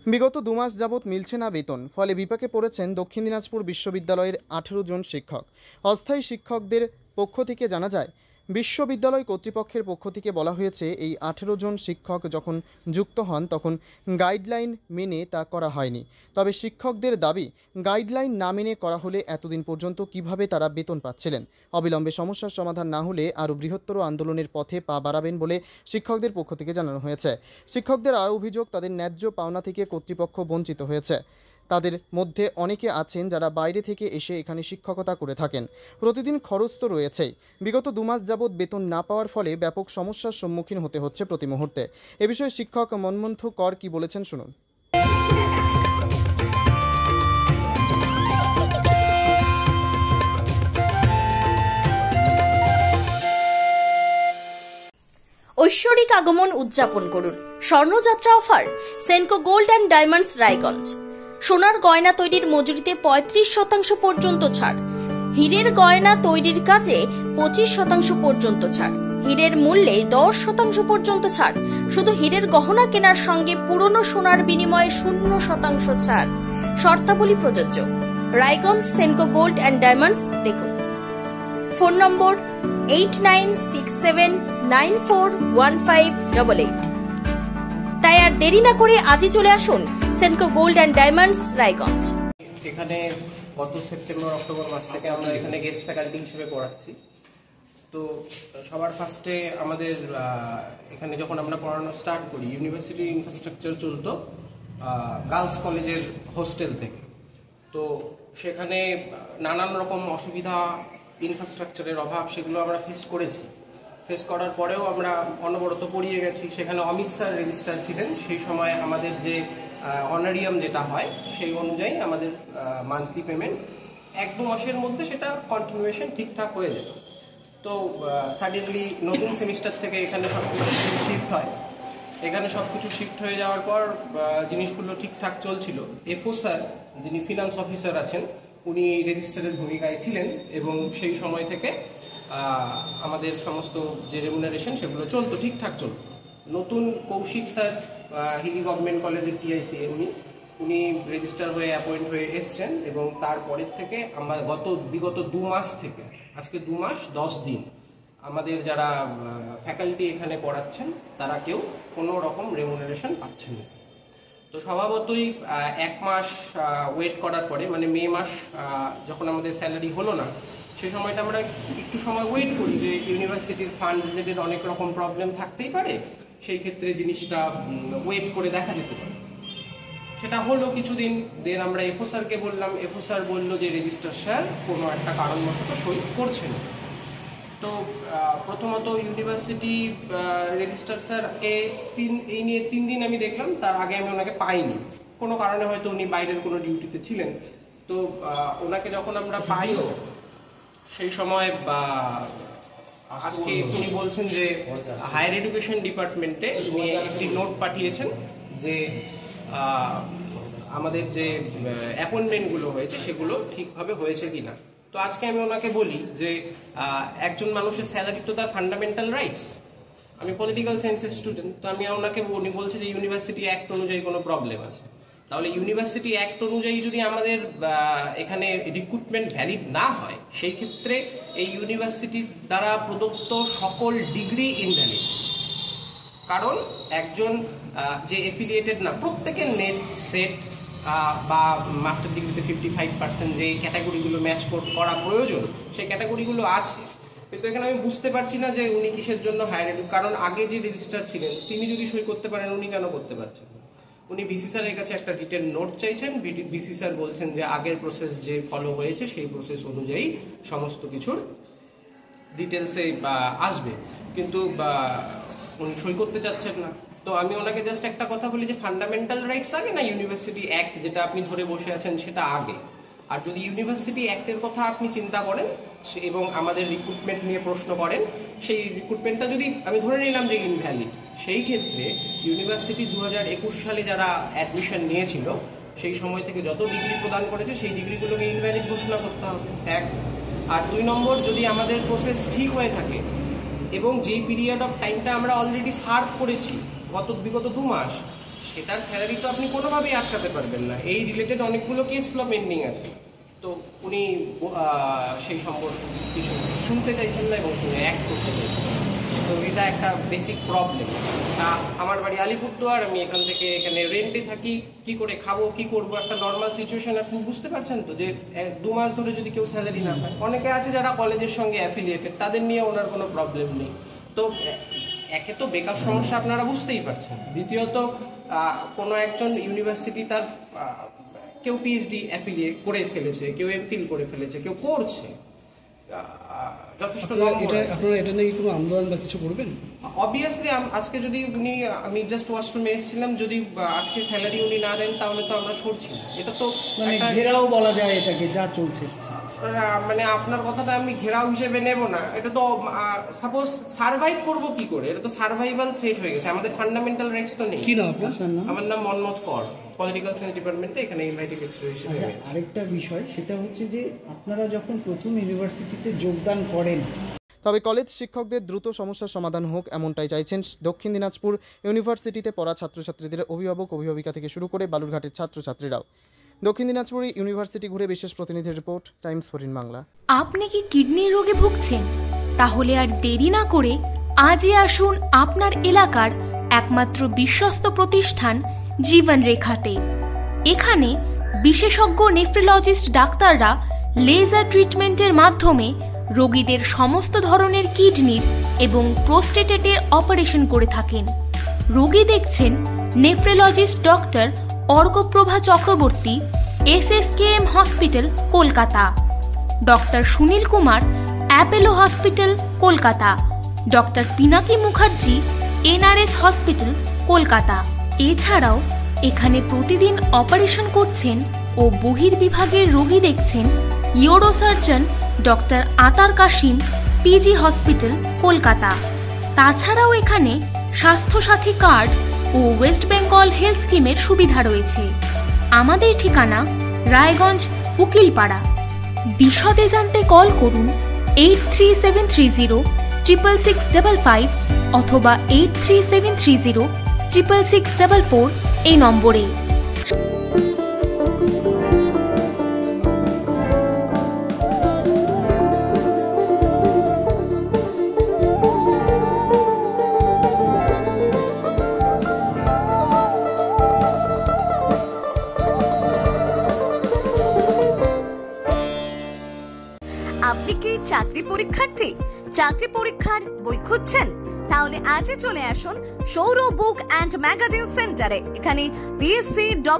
বিগত 2 মাস যাবৎ মিলছে না বেতন, ফলে বিপাকে পড়েছেন দক্ষিণ দিনাজপুর বিশ্ববিদ্যালয়ের 18 জন শিক্ষক। অস্থায়ী শিক্ষকদের পক্ষ থেকে জানা যায়, বিশ্ববিদ্যালয় কর্তৃপক্ষের পক্ষ থেকে বলা হয়েছে এই 18 জন শিক্ষক যখন যুক্ত হন তখন গাইডলাইন মেনে তা করা হয়নি। তবে শিক্ষকদের দাবি, গাইডলাইন না মেনে করা হলে এতদিন পর্যন্ত কিভাবে তারা বেতন পাচ্ছিলেন। অবিলম্বে সমস্যার সমাধান না হলে আরও বৃহত্তর আন্দোলনের পথে পা বাড়াবেন বলে শিক্ষকদের পক্ষ থেকে জানানো হয়েছে। শিক্ষকদের আরও অভিযোগ, তাদের ন্যায্য পাওনা থেকে কর্তৃপক্ষ বঞ্চিত হয়েছে। তাদের মধ্যে অনেকে আছেন যারা বাইরে থেকে এসে এখানে শিক্ষকতা করে থাকেন। প্রতিদিন খরচ তো রয়েছেই। বিগত 2 মাস যাবৎ বেতন না পাওয়ার ফলে ব্যাপক সমস্যার সম্মুখীন হতে হচ্ছে প্রতি মুহূর্তে। এ বিষয়ে শিক্ষক মনমন্থ কর কি বলেছেন শুনুন। ঐশ্বরিক আগমন উদযাপন করুন। স্বর্ণযাত্রা offer Senco gold and diamonds Raiganj. সোনার গয়না তৈরির মজুরিতে 35% পর্যন্ত ছাড়। হীরের গয়না তৈরির কাজে 25% পর্যন্ত ছাড়। হীরের মূল্যে 10% পর্যন্ত ছাড়। শুধু হীরের গহনা কেনার সঙ্গে পুরনো সোনার বিনিময়ে 0% ছাড়। শর্তাবলী প্রযোজ্য। Raiganj Senco gold and diamonds দেখুন। Phone number 8967941588। তাই আর দেরি না করে আজই চলে আসুন Senco gold and diamonds Raiganj. এখানে গত সেপ্টেম্বর অক্টোবর মাস থেকে আমরা এখানে গেস্ট ফ্যাকাল্টি হিসেবে পড়াচ্ছি। তো সবার ফার্স্টে আমাদের এখানে যখন আমরা পড়ানো স্টার্ট করি, ইউনিভার্সিটির ইনফ্রাস্ট্রাকচার চলতো গার্লস কলেজের হোস্টেল থেকে। তো সেখানে নানান রকম অসুবিধা, ইনফ্রাস্ট্রাকচারের অভাব, সেগুলো আমরা ফেস করার পরেও আমরা অনবরত পড়িয়ে গেছি। সেখানে অমিত স্যার রেজিস্ট্রার ছিলেন। সেই সময় আমাদের যে অনারিয়াম যেটা হয় সেই অনুযায়ী আমাদের মান্থলি পেমেন্ট 1-2 মাসের মধ্যে সেটা কন্টিনিউয়েশন ঠিকঠাক হয়ে যেত। তো সাডেনলি নতুন সেমিস্টার থেকে এখানে সবকিছু শিফট হয়। এখানে সবকিছু শিফট হয়ে যাওয়ার পর জিনিসগুলো ঠিকঠাক চলছিল। এফও স্যার, যিনি ফিনান্স অফিসার আছেন, উনি রেজিস্ট্রারের ভূমিকায় ছিলেন এবং সেই সময় থেকে আমাদের সমস্ত যে রেমুনারেশন সেগুলো চলতো, ঠিকঠাক চলতো। নতুন কৌশিক স্যার, হিলি গভর্নমেন্ট কলেজের টিআইসিএ, উনি রেজিস্ট্রার হয়ে অ্যাপয়েন্ট হয়ে এসছেন এবং তারপরের থেকে আমরা বিগত 2 মাস থেকে আজকে 2 মাস 10 দিন আমাদের যারা ফ্যাকাল্টি এখানে পড়াচ্ছেন তারা কেউ কোনো রকম রেমুনারেশন পাচ্ছেন না। তো স্বভাবতই 1 মাস ওয়েট করার পরে, মানে মে মাস যখন আমাদের স্যালারি হলো না, সেই সময়টা আমরা একটু সময় ওয়েট করি যে ইউনিভার্সিটির ফান্ড রিলেটেড অনেক রকম প্রবলেম থাকতেই পারে, সেই ক্ষেত্রে জিনিসটা ওয়েট করে দেখা যেতে পারে। সেটা হলো কিছুদিন। দেন আমরা এফও স্যারকে বললাম, এফও স্যার বললো যে রেজিস্ট্রার স্যার কোনো একটা কারণবশত সই করছেন। তো প্রথমত ইউনিভার্সিটি রেজিস্ট্রার স্যার এই নিয়ে 3 দিন আমি দেখলাম, তার আগে আমি ওনাকে পাইনি। কোনো কারণে হয়তো উনি বাইরের কোনো ডিউটিতে ছিলেন। তো ওনাকে যখন আমরা পাই সেই সময় আজকে উনি বলছেন যে হায়ার এডুকেশন ডিপার্টমেন্টে উনি একটি নোট পাঠিয়েছেন যে আমাদের যে অ্যাপয়েন্টমেন্টগুলো হয়েছে সেগুলো ঠিকভাবে হয়েছে কিনা। তো আজকে আমি ওনাকে বলি যে একজন মানুষের স্যালারি তো তার ফান্ডামেন্টাল রাইটস। আমি পলিটিক্যাল সায়েন্সের স্টুডেন্ট, তো আমি ওনাকে উনি বলছে যে ইউনিভার্সিটি অ্যাক্ট অনুযায়ী কোনো প্রবলেম আছে। তাহলে ইউনিভার্সিটি অ্যাক্ট অনুযায়ী যদি আমাদের এখানে রিক্রুটমেন্ট ভ্যালিড না হয়, সেই ক্ষেত্রে এই ইউনিভার্সিটির দ্বারা প্রদত্ত সকল ডিগ্রি ইনভ্যালিড। কারণ একজন যে এফিলিয়েটেড না, প্রত্যেকের নেট সেট বা মাস্টার ডিগ্রিতে 55% যে ক্যাটাগরিগুলো ম্যাচ করা প্রয়োজন, সেই ক্যাটাগরিগুলো আছে। কিন্তু এখানে আমি বুঝতে পারছি না যে উনি কিসের জন্য হায়ার এডুকেশন, কারণ আগে যে রেজিস্ট্রার ছিলেন তিনি যদি সই করতে পারেন, উনি কেন করতে পারছেন? উনি বিসি স্যারের কাছে একটা রিটেন নোট চাইছেন। বিসি স্যার বলছেন যে আগের প্রসেস যে ফলো হয়েছে সেই প্রসেস অনুযায়ী সমস্ত কিছুর ডিটেলসে আসবে, কিন্তু উনি সই করতে চাচ্ছেন না। তো আমি ওনাকে জাস্ট একটা কথা বলি যে ফান্ডামেন্টাল রাইটস আগে না ইউনিভার্সিটি অ্যাক্ট যেটা আপনি ধরে বসে আছেন সেটা আগে? আর যদি ইউনিভার্সিটি অ্যাক্টের কথা আপনি চিন্তা করেন এবং আমাদের রিক্রুটমেন্ট নিয়ে প্রশ্ন করেন, সেই রিক্রুটমেন্টটা যদি আমি ধরে নিলাম যে ইনভ্যালিড, সেই ক্ষেত্রে ইউনিভার্সিটি 2021 সালে যারা অ্যাডমিশন নিয়েছিল সেই সময় থেকে যত ডিগ্রি প্রদান করেছে সেই ডিগ্রিগুলোকে ইনভ্যালিড ঘোষণা করতে হবে, 1। আর 2 নম্বর, যদি আমাদের প্রসেস ঠিক হয়ে থাকে এবং যেই পিরিয়ড অফ টাইমটা আমরা অলরেডি সার্ভ করেছি বিগত 2 মাস, সেটার স্যালারি তো আপনি কোনোভাবেই আটকাতে পারবেন না। এই রিলেটেড অনেকগুলো কেস ল পেন্ডিং আছে, তো উনি সেই সম্পর্কে কিছু শুনতে চাইছেন না এবং শুনে অ্যাক্ট করতে চাইছেন, তো এটা একটা বেসিক প্রবলেম। আমার বাড়ি আলিপুরদুয়ার, আমি এখানে রেন্টে থাকি, কি করে খাবো, কি করবো, একটা নর্মাল সিচুয়েশন আপনি বুঝতে পারছেন তো, যে 2 মাস ধরে যদি কেউ স্যালারি না পায়। অনেকে আছে যারা কলেজের সঙ্গে অ্যাফিলিয়েটেড, তাদের নিয়ে ওনার কোনো প্রবলেম নেই। তো একে তো বেকার সমস্যা আপনারা বুঝতেই পারছেন, দ্বিতীয়ত কোনো একজন ইউনিভার্সিটি তার কেউ পিএইচডি অ্যাফিলিয়েট করে ফেলেছে, কেউ এমফিল করে ফেলেছে, কেউ করছে, যথেষ্ট। এটা নিয়ে কোনো আন্দোলন বা কিছু করবেন? অবভিয়াসলি আজকে যদি আমি জাস্ট ওয়াশরুমে এসেছিলাম, যদি আজকে স্যালারি উনি না দেন তাহলে তো আমরা সরছি না। এটা তো ঘেরাও বলা যায় এটাকে, যা চলছে। মানে আপনার কথাটা আমি ঘেরাও হিসেবে নেব না, এটা তো সাপোজ সার্ভাইভ করব কি করে, এটা তো সার্ভাইভাল থ্রেট হয়ে গেছে, আমাদের ফান্ডামেন্টাল রাইটস তো নেই। কি নাম আপনার? আমার নাম মনমত কর, পলিটিক্যাল সায়েন্স ডিপার্টমেন্টে এখানে ইনভাইটেড লেকচারার হিসেবে। আরেকটা বিষয়, সেটা হচ্ছে যে আপনারা যখন প্রথম ইউনিভার্সিটিতে যোগদান করেন, তবে কলেজ শিক্ষকদের দ্রুত সমস্যার সমাধান হোক এমনটাই চাইছেন দক্ষিণ দিনাজপুর ইউনিভার্সিটিতে পড়া ছাত্রছাত্রীদের অভিভাবক অভিভাবিকা থেকে শুরু করে বালুরঘাটের ছাত্রছাত্রীরাও। দক্ষিণ দিনাজপুর ইউনিভার্সিটি ঘুরে বিশেষ প্রতিনিধির রিপোর্ট, টাইমস 14 বাংলা। আপনি কি কিডনির রোগে ভুগছেন? তাহলে আর দেরি না করে আজই আসুন আপনার এলাকার একমাত্র বিশ্বস্ত প্রতিষ্ঠান জীবন রেখাতে। এখানে বিশেষজ্ঞ নেফ্রোলজিস্ট ডাক্তাররা লেজার ট্রিটমেন্টের মাধ্যমে রোগীদের সমস্ত ধরনের কিডনির এবং প্রোস্টেটেটের অপারেশন করে থাকেন। রোগী দেখছেন nephrologist doctor Arkaprava Chakraborty, SSKM hospital, Kolkata; doctor Sunil Kumar, Apollo hospital, Kolkata; doctor Pinaki Mukherjee, NRS hospital, Kolkata. এছাড়াও এখানে প্রতিদিন অপারেশন করছেন ও বহির্বিভাগের রোগী দেখছেন ইউরোসার্জন ডক্টর আতার কাশিম, PG হসপিটাল, কলকাতা। তাছাড়াও এখানে স্বাস্থ্যসাথী কার্ড ও ওয়েস্ট বেঙ্গল হেলথ স্কিমের সুবিধা রয়েছে। আমাদের ঠিকানা রায়গঞ্জ, উকিলপাড়া। বিশদে জানতে কল করুন 8373066655 অথবা 8373066644 এই নম্বরে। আপনি কি চাকরি পরীক্ষার্থী? চাকরি পরীক্ষার বই খুঁজছেন? তাহলে আজই চলে আসুন সৌরভ বুক অ্যান্ড ম্যাগাজিন সেন্টারে। এখানে BSc,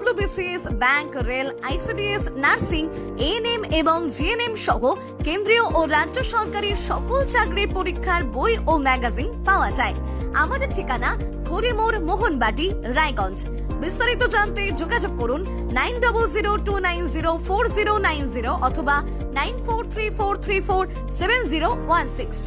WBCS, bank, rail, ICDS, nursing, ANM এবং GNM সহ কেন্দ্রীয় ও রাজ্য সরকারি সকল চাকরির পরীক্ষার বই ও ম্যাগাজিন পাওয়া যায়। আমাদের ঠিকানা খড়িমোড়, মোহনবাটি, রায়গঞ্জ। বিস্তারিত জানতে যোগাযোগ করুন 9002904090 অথবা 9434347016।